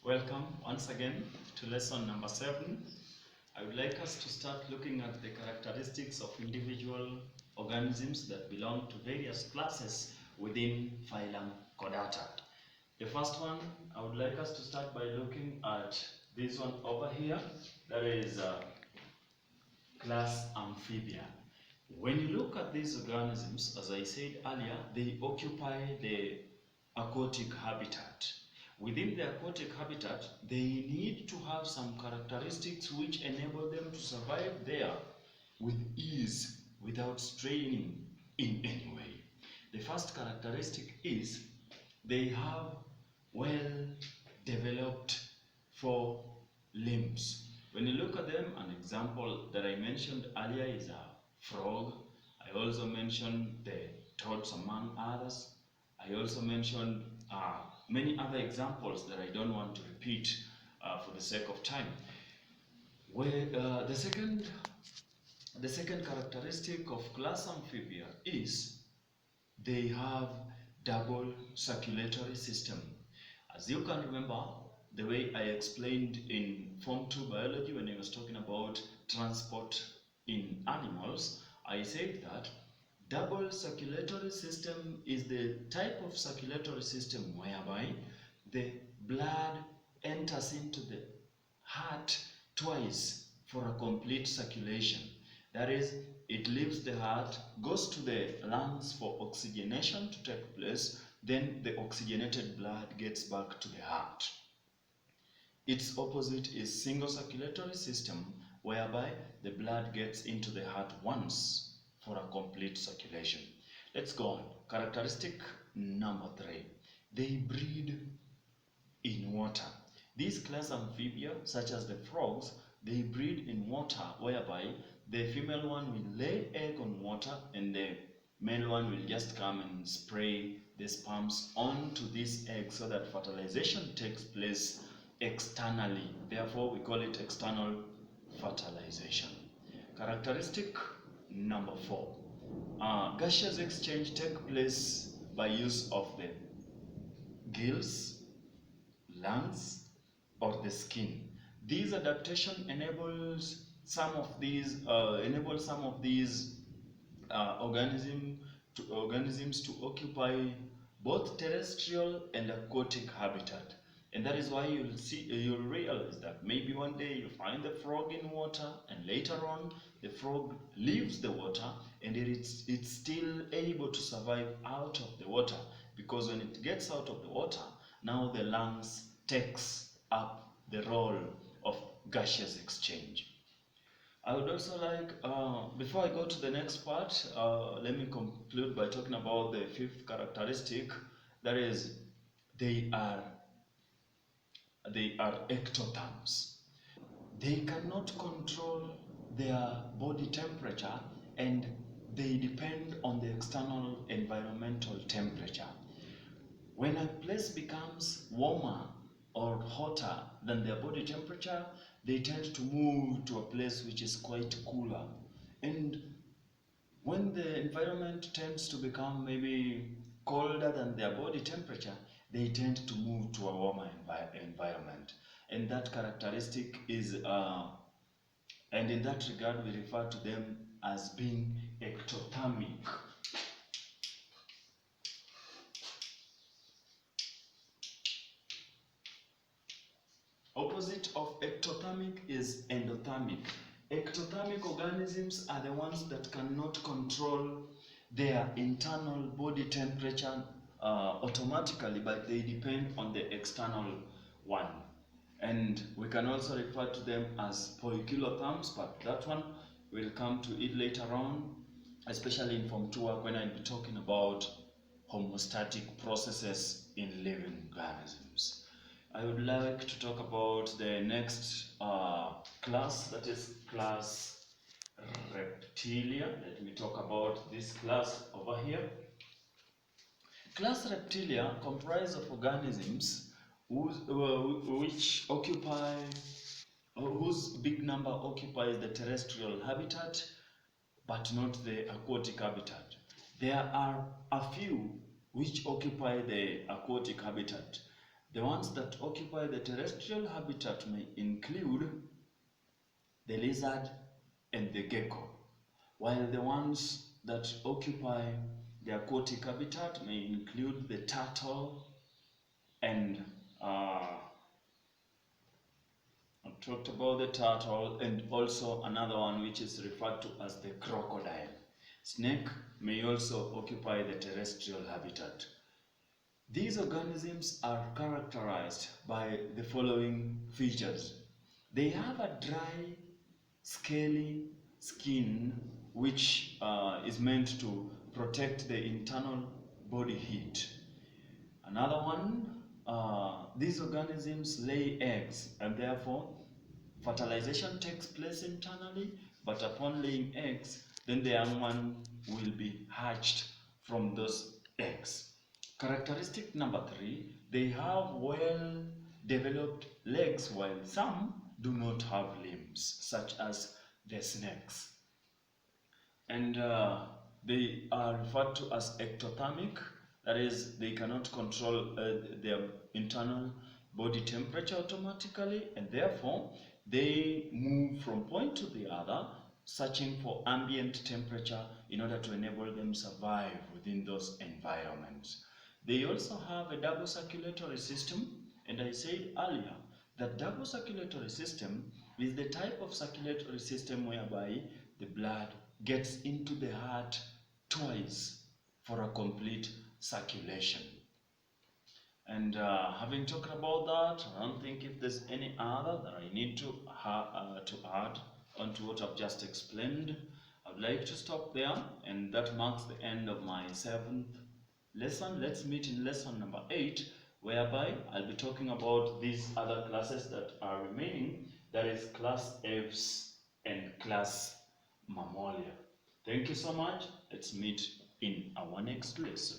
Welcome once again to lesson number 7. I would like us to start looking at the characteristics of individual organisms that belong to various classes within phylum Chordata. The first one, I would like us to start by looking at this one over here, that is class Amphibia. When you look at these organisms, as I said earlier, they occupy the aquatic habitat. Within the aquatic habitat, they need to have some characteristics which enable them to survive there with ease without straining in any way. The first characteristic is they have well-developed forelimbs. When you look at them, an example that I mentioned earlier is a frog. I also mentioned the toads among others. I also mentioned many other examples that I don't want to repeat for the sake of time. The second characteristic of class Amphibia is they have double circulatory system. As you can remember, the way I explained in Form 2 biology when I was talking about transport in animals, I said that double circulatory system is the type of circulatory system whereby the blood enters into the heart twice for a complete circulation. That is, it leaves the heart, goes to the lungs for oxygenation to take place, then the oxygenated blood gets back to the heart. Its opposite is single circulatory system, whereby the blood gets into the heart once for a complete circulation. Let's go on. Characteristic number 3. They breed in water. These class Amphibia, such as the frogs, they breed in water, whereby the female one will lay egg on water and the male one will just come and spray the sperms onto this egg so that fertilization takes place externally. Therefore, we call it external fertilization. Characteristic number 4. Gaseous exchange takes place by use of the gills, lungs, or the skin. This adaptation enables some of these organisms to occupy both terrestrial and aquatic habitat. And that is why you'll realize that maybe one day you find the frog in water and later on the frog leaves the water and it's still able to survive out of the water, because when it gets out of the water, now the lungs takes up the role of gaseous exchange. I would also like, before I go to the next part, let me conclude by talking about the 5th characteristic, that is, they are ectotherms. They cannot control their body temperature and they depend on the external environmental temperature. When a place becomes warmer or hotter than their body temperature, they tend to move to a place which is quite cooler. And when the environment tends to become maybe colder than their body temperature, they tend to move to a warmer environment. And that characteristic is, and in that regard, we refer to them as being ectothermic. Opposite of ectothermic is endothermic. Ectothermic organisms are the ones that cannot control their internal body temperature automatically, but they depend on the external one. And we can also refer to them as poikilotherms, but that one we'll come to it later on, especially in Form 2 work when I'll be talking about homeostatic processes in living organisms. I would like to talk about the next class, that is class Reptilia. Let me talk about this class over here. Class Reptilia comprise of organisms whose big number occupies the terrestrial habitat but not the aquatic habitat. There are a few which occupy the aquatic habitat. The ones that occupy the terrestrial habitat may include the lizard and the gecko, while the ones that occupy the aquatic habitat may include the turtle and I've talked about the turtle, and also another one which is referred to as the crocodile. Snake may also occupy the terrestrial habitat. These organisms are characterized by the following features. They have a dry, scaly skin which is meant to protect the internal body heat. Another one, these organisms lay eggs, and therefore fertilization takes place internally, but upon laying eggs, then the young one will be hatched from those eggs. Characteristic number 3, they have well-developed legs, while some do not have limbs, such as the snakes. And they are referred to as ectothermic. That is, they cannot control their internal body temperature automatically, and therefore they move from point to the other, searching for ambient temperature in order to enable them survive within those environments. They also have a double circulatory system, and I said earlier that double circulatory system is the type of circulatory system whereby the blood gets into the heart twice for a complete circulation. And having talked about that, I don't think if there's any other that I need to add onto what I've just explained. I'd like to stop there, and that marks the end of my 7th lesson. Let's meet in lesson number 8, whereby I'll be talking about these other classes that are remaining, that is class F's and class Mammalia. Thank you so much. Let's meet in our next lesson.